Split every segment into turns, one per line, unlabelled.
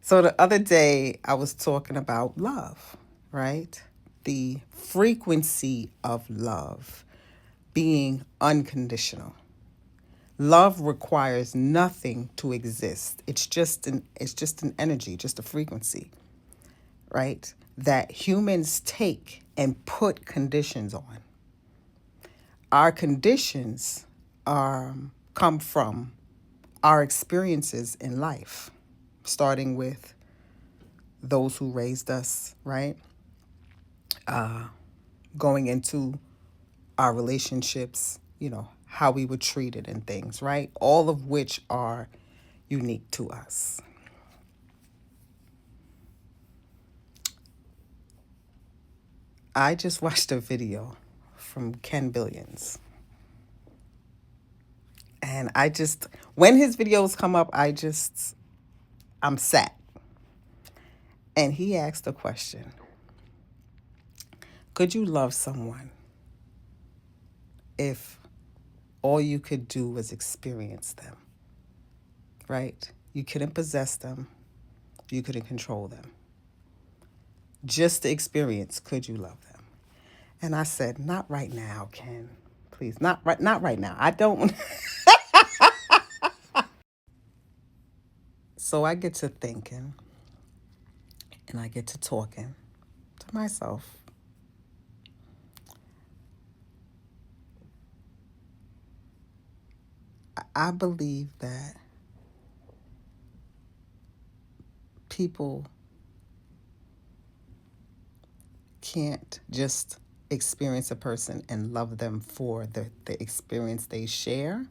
So the other day I was talking about love, right? The frequency of love being unconditional. Love requires nothing to exist. It's just an energy, just a frequency, right? That humans take and put conditions on. Our conditions are come from our experiences in life, starting with those who raised us, right? Going into our relationships, how we were treated and things, right? All of which are unique to us. I just watched a video from Ken Billions. And when his videos come up, I'm sad. And he asked the question, could you love someone if all you could do was experience them, right? You couldn't possess them. You couldn't control them. Just the experience, could you love them? And I said, not right now, Ken. Please, not right now. I don't. So I get to thinking and I get to talking to myself. I believe that people can't just experience a person and love them for the experience they share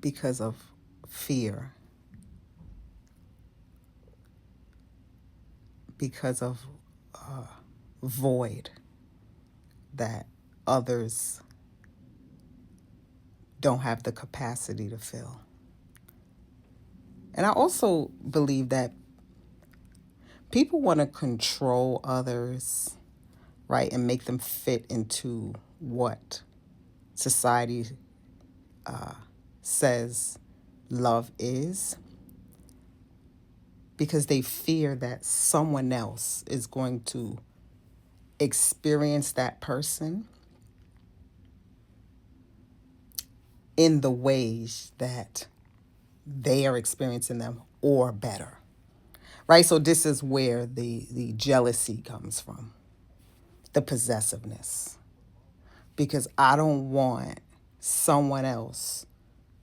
because of fear, because of void that others don't have the capacity to fill. And I also believe that people want to control others, right, and make them fit into what society says love is, because they fear that someone else is going to experience that person in the ways that they are experiencing them or better. Right? So this is where the jealousy comes from, the possessiveness. Because I don't want someone else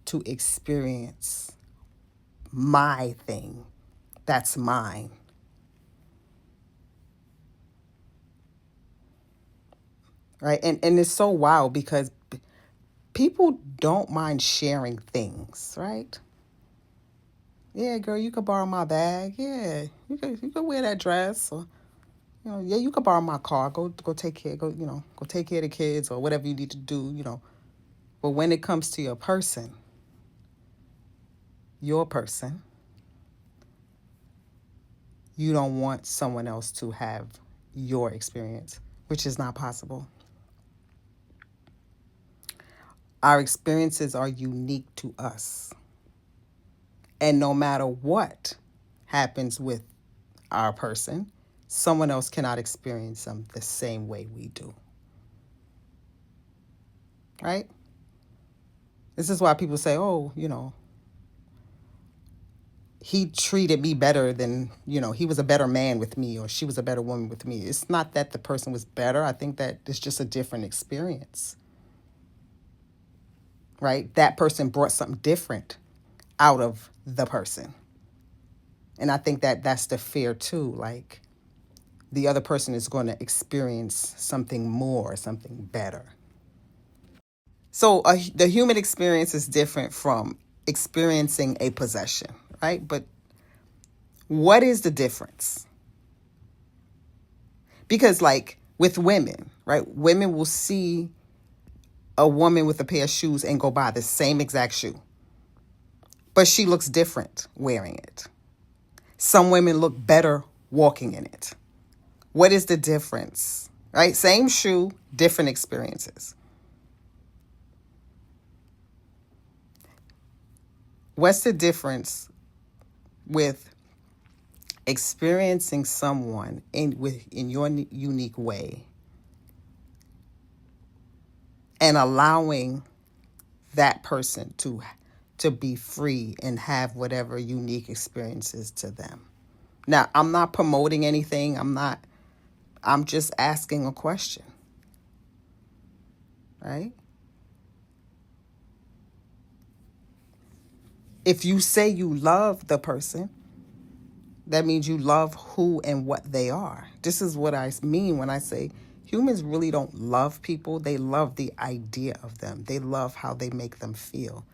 to experience my thing that's mine. Right? And it's so wild because people don't mind sharing things, right? Yeah, girl, you could borrow my bag. Yeah, you could wear that dress, or yeah, you could borrow my car. Go take care. Go take care of the kids or whatever you need to do. But when it comes to your person, you don't want someone else to have your experience, which is not possible. Our experiences are unique to us. And no matter what happens with our person, someone else cannot experience them the same way we do. Right? This is why people say, oh, he treated me better than, he was a better man with me or she was a better woman with me. It's not that the person was better. I think that it's just a different experience. Right? That person brought something different out of the person. And I think that that's the fear too. Like the other person is going to experience something more, something better. So the human experience is different from experiencing a possession, right? But what is the difference? Because like with women, right? Women will see a woman with a pair of shoes and go buy the same exact shoe. But she looks different wearing it. Some women look better walking in it. What is the difference? Right? Same shoe, different experiences. What's the difference with experiencing someone in your unique way and allowing that person to be free and have whatever unique experiences to them. Now, I'm not promoting anything. I'm just asking a question, right? If you say you love the person, that means you love who and what they are. This is what I mean when I say humans really don't love people. They love the idea of them. They love how they make them feel.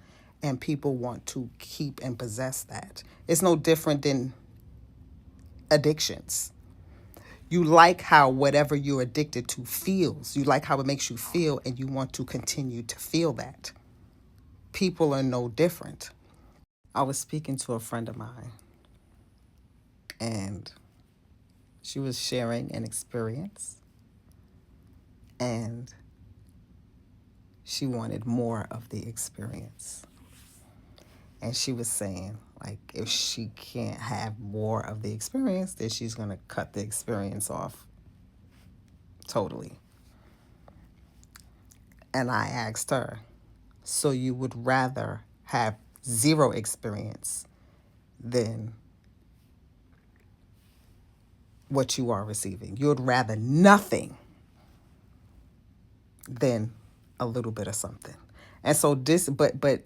And people want to keep and possess that. It's no different than addictions. You like how whatever you're addicted to feels. You like how it makes you feel, and you want to continue to feel that. People are no different. I was speaking to a friend of mine, and she was sharing an experience, and she wanted more of the experience. And she was saying, like, if she can't have more of the experience, then she's going to cut the experience off totally. And I asked her, so you would rather have zero experience than what you are receiving? You would rather nothing than a little bit of something. And so but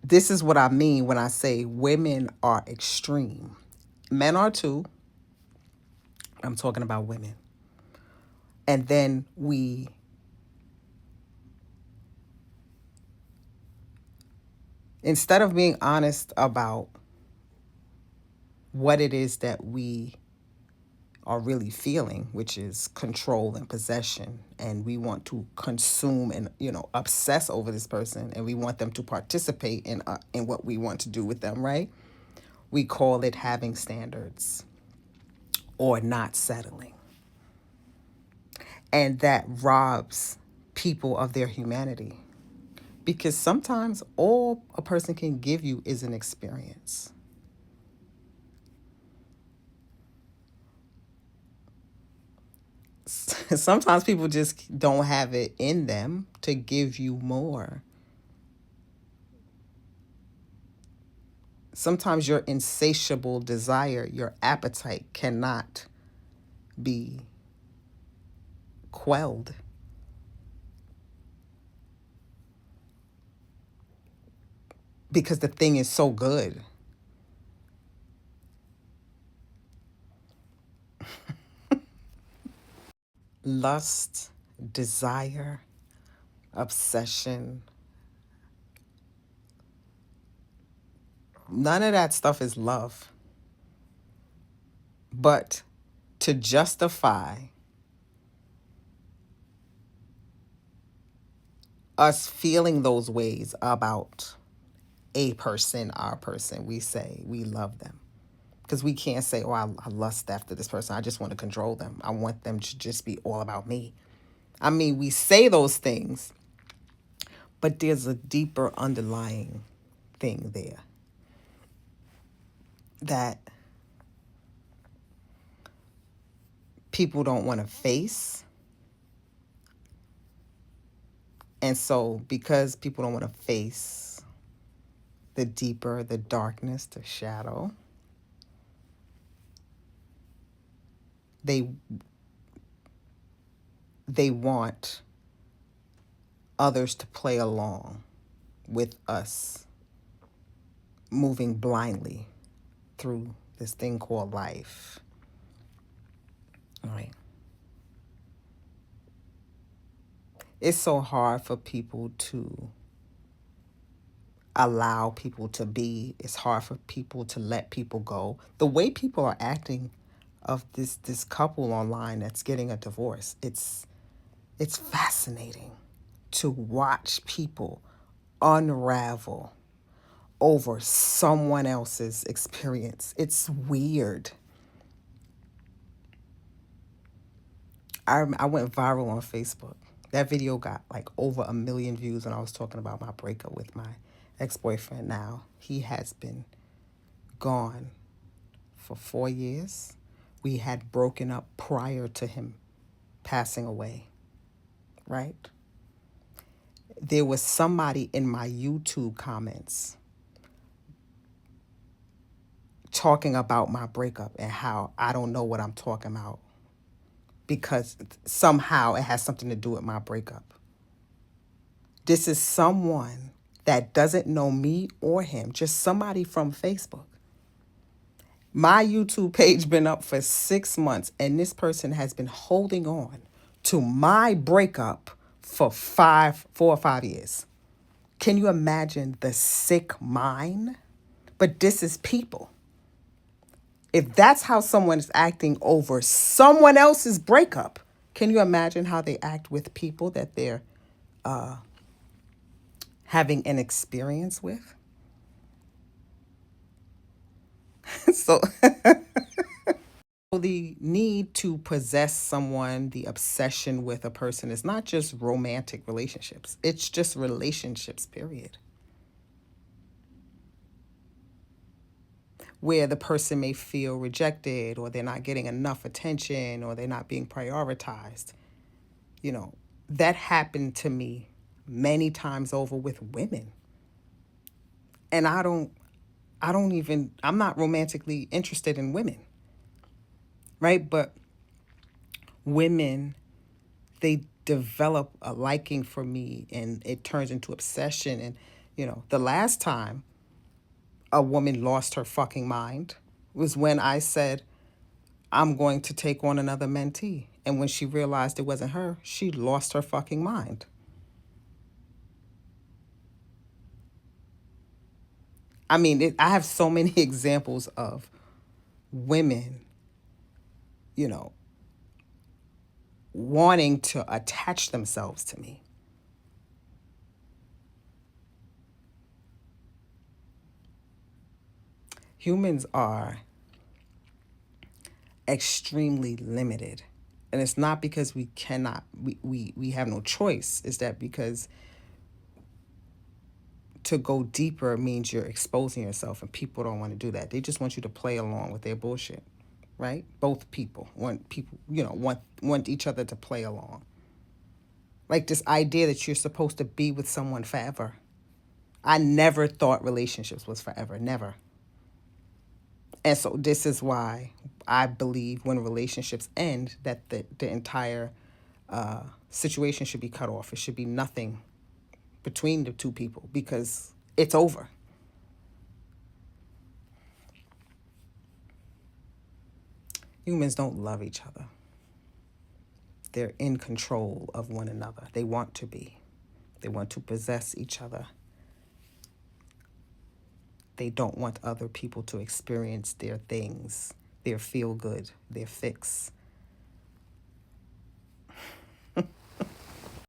this is what I mean when I say women are extreme. Men are too. I'm talking about women. And then instead of being honest about what it is that we are really feeling, which is control and possession, and we want to consume and obsess over this person, and we want them to participate in what we want to do with them, right? We call it having standards or not settling. And that robs people of their humanity. Because sometimes all a person can give you is an experience. Sometimes people just don't have it in them to give you more. Sometimes your insatiable desire, your appetite cannot be quelled. Because the thing is so good. Lust, desire, obsession, none of that stuff is love. But to justify us feeling those ways about a person, our person, we say we love them. Because we can't say, oh, I lust after this person. I just want to control them. I want them to just be all about me. I mean, we say those things, but there's a deeper underlying thing there that people don't want to face. And so because people don't want to face the deeper, the darkness, the shadow, they want others to play along with us moving blindly through this thing called life. All right. It's so hard for people to allow people to be. It's hard for people to let people go. The way people are acting of this couple online that's getting a divorce, it's fascinating to watch people unravel over someone else's experience. It's weird. I went viral on Facebook. That video got like over 1 million views when I was talking about my breakup with my ex-boyfriend. Now, he has been gone for 4 years. We had broken up prior to him passing away, right? There was somebody in my YouTube comments talking about my breakup and how I don't know what I'm talking about because somehow it has something to do with my breakup. This is someone that doesn't know me or him, just somebody from Facebook. My YouTube page been up for 6 months, and this person has been holding on to my breakup for 4 or 5 years. Can you imagine the sick mind? But this is people. If that's how someone is acting over someone else's breakup, can you imagine how they act with people that they're having an experience with? So the need to possess someone, the obsession with a person is not just romantic relationships. It's just relationships, period. Where the person may feel rejected or they're not getting enough attention or they're not being prioritized. You know, that happened to me many times over with women. And I'm not romantically interested in women, right? But women, they develop a liking for me and it turns into obsession. And, the last time a woman lost her fucking mind was when I said, I'm going to take on another mentee. And when she realized it wasn't her, she lost her fucking mind. I mean, I have so many examples of women, you know, wanting to attach themselves to me. Humans are extremely limited. And it's not because we cannot, we have no choice. It's that because to go deeper means you're exposing yourself, and people don't want to do that. They just want you to play along with their bullshit, right? Both people, want each other to play along. Like this idea that you're supposed to be with someone forever. I never thought relationships was forever, never. And so this is why I believe when relationships end, that the entire situation should be cut off. It should be nothing between the two people because it's over. Humans don't love each other. They're in control of one another. They want to be. They want to possess each other. They don't want other people to experience their things, their feel good, their fix.